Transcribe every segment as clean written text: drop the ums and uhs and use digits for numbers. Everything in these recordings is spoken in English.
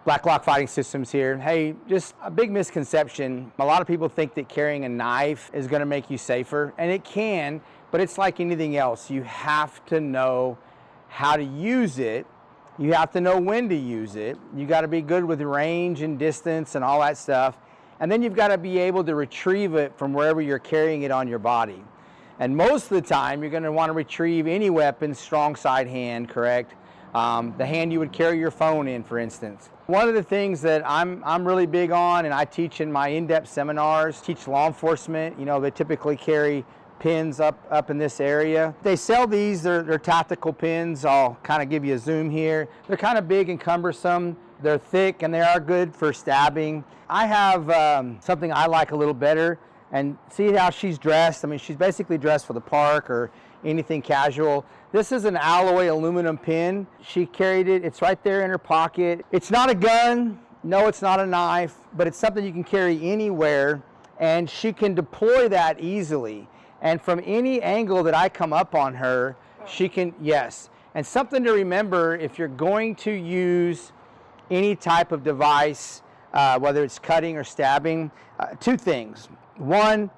Blacklock Fighting Systems here. Hey, just a big misconception. A lot of people think that carrying a knife is going to make you safer, and it can, but it's like anything else. You have to know how to use it. You have to know when to use it. You got to be good with range and distance and all that stuff. And then you've got to be able to retrieve it from wherever you're carrying it on your body. And most of the time, you're going to want to retrieve any weapon, strong side hand, correct? The hand you would carry your phone in, for instance. One of the things that I'm really big on, and I teach in my in-depth seminars, teach law enforcement, you know, they typically carry pins up in this area. They sell these, they're tactical pins. I'll kind of give you a zoom here. They're kind of big and cumbersome. They're thick and they are good for stabbing. I have something I like a little better, and see how she's dressed. I mean, she's basically dressed for the park or anything casual. This is an alloy aluminum pin. She carried it, it's right there in her pocket. It's not a gun, no, it's not a knife, but it's something you can carry anywhere, and she can deploy that easily. And from any angle that I come up on her, she can, yes. And something to remember, if you're going to use any type of device, whether it's cutting or stabbing, two things. One,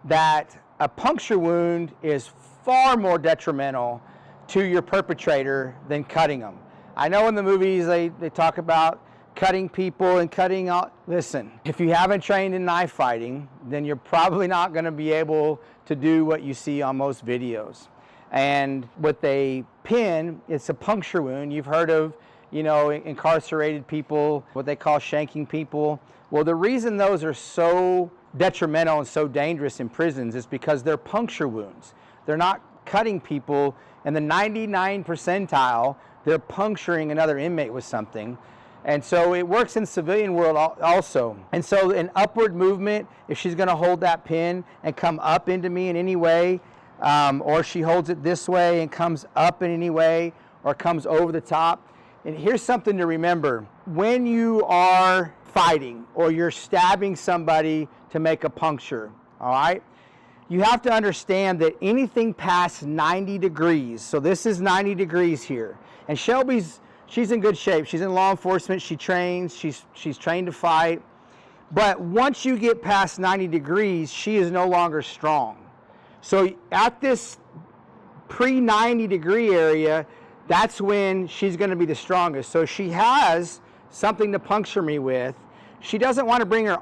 that a puncture wound is far more detrimental to your perpetrator than cutting them. I know in the movies they talk about cutting people and cutting out. Listen, if you haven't trained in knife fighting, then you're probably not going to be able to do what you see on most videos. And with a pin, it's a puncture wound. You've heard of, you know, incarcerated people, what they call shanking people. Well, the reason those are so detrimental and so dangerous in prisons is because they're puncture wounds. They're not cutting people in the 99 percentile, they're puncturing another inmate with something. And so it works in civilian world also. And so an upward movement, if she's gonna hold that pin and come up into me in any way, or she holds it this way and comes up in any way, or comes over the top. And here's something to remember. When you are fighting or you're stabbing somebody to make a puncture, all right? You have to understand that anything past 90 degrees, so this is 90 degrees here, and she's in good shape. She's in law enforcement, she trains, she's trained to fight. But once you get past 90 degrees, she is no longer strong. So at this pre-90 degree area, that's when she's gonna be the strongest. So she has something to puncture me with. She doesn't want to bring her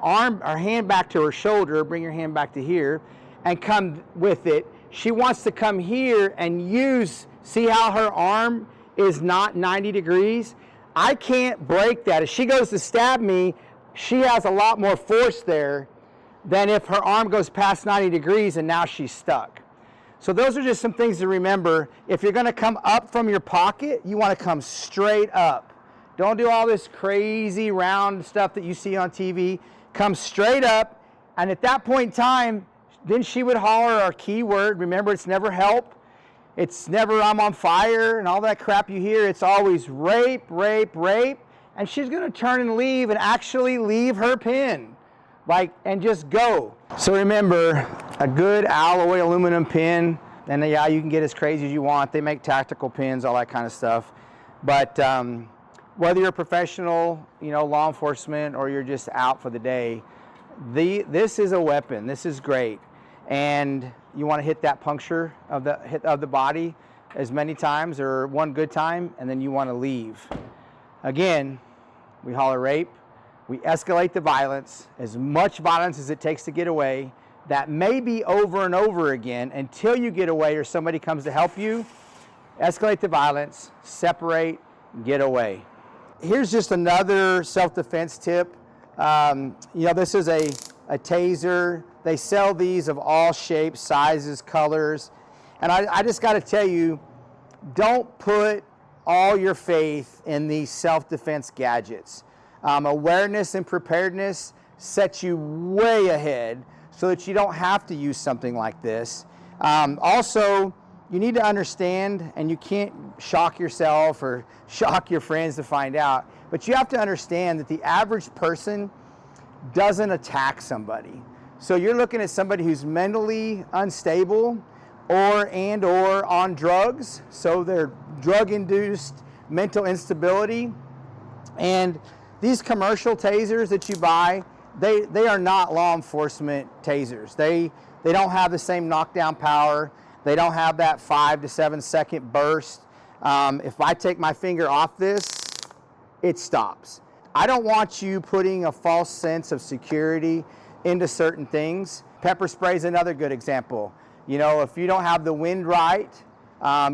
hand back to her shoulder, bring her hand back to here, and come with it. She wants to come here and use, see how her arm is not 90 degrees? I can't break that. If she goes to stab me, she has a lot more force there than if her arm goes past 90 degrees and now she's stuck. So those are just some things to remember. If you're gonna come up from your pocket, you wanna come straight up. Don't do all this crazy round stuff that you see on TV. Come straight up, and at that point in time, then she would holler our keyword. Remember, it's never help. It's never I'm on fire and all that crap you hear. It's always rape, rape, rape. And she's gonna turn and leave and actually leave her pin, and just go. So remember, a good alloy aluminum pin, and yeah, you can get as crazy as you want. They make tactical pins, all that kind of stuff. But whether you're a professional, you know, law enforcement, or you're just out for the day, this is a weapon. This is great. And you want to hit that puncture of the body as many times, or one good time, and then you want to leave. Again, we holler rape. We escalate the violence, as much violence as it takes to get away. That may be over and over again until you get away or somebody comes to help you. Escalate the violence, separate, get away. Here's just another self-defense tip. You know, this is a taser. They sell these of all shapes, sizes, colors. And I just got to tell you, don't put all your faith in these self-defense gadgets. Awareness and preparedness sets you way ahead so that you don't have to use something like this. Also, you need to understand, and you can't shock yourself or shock your friends to find out, but you have to understand that the average person doesn't attack somebody. So you're looking at somebody who's mentally unstable or on drugs, so they're drug-induced mental instability, and These commercial tasers that you buy, they are not law enforcement tasers. They don't have the same knockdown power. They don't have that 5 to 7 second burst. If I take my finger off this, it stops. I don't want you putting a false sense of security into certain things. Pepper spray is another good example. You know, if you don't have the wind right,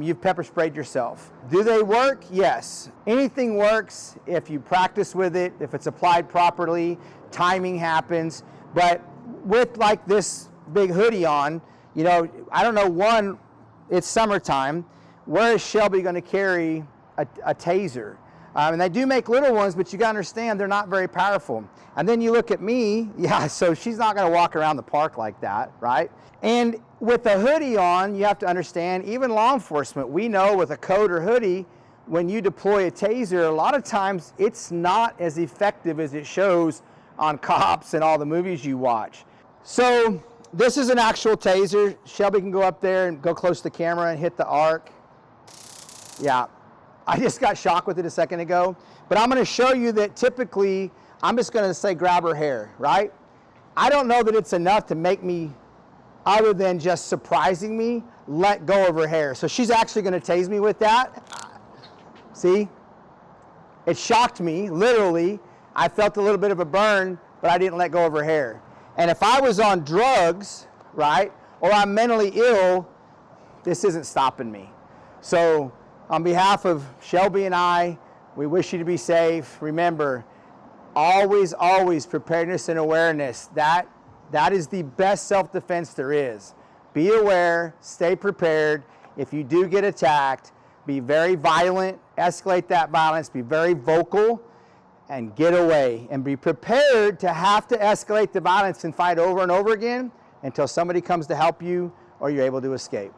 you've pepper sprayed yourself. Do they work? Yes. Anything works if you practice with it, if it's applied properly, timing happens. But with like this big hoodie on, you know, I don't know, one, it's summertime. Where is Shelby going to carry a taser? And they do make little ones, but you got to understand they're not very powerful. And then you look at me, yeah, so she's not going to walk around the park like that, right? And with a hoodie on, you have to understand, even law enforcement, we know with a coat or hoodie, when you deploy a taser, a lot of times it's not as effective as it shows on cops and all the movies you watch. So this is an actual taser. Shelby can go up there and go close to the camera and hit the arc. Yeah, I just got shocked with it a second ago. But I'm going to show you that typically, I'm just going to say grab her hair, right? I don't know that it's enough to make me, other than just surprising me, let go of her hair. So she's actually going to tase me with that. See? It shocked me, literally. I felt a little bit of a burn, but I didn't let go of her hair. And if I was on drugs, right, or I'm mentally ill, this isn't stopping me. So on behalf of Shelby and I, we wish you to be safe. Remember, always, always preparedness and awareness. That is the best self-defense there is. Be aware, stay prepared. If you do get attacked, be very violent, escalate that violence, be very vocal, and get away. And be prepared to have to escalate the violence and fight over and over again until somebody comes to help you or you're able to escape.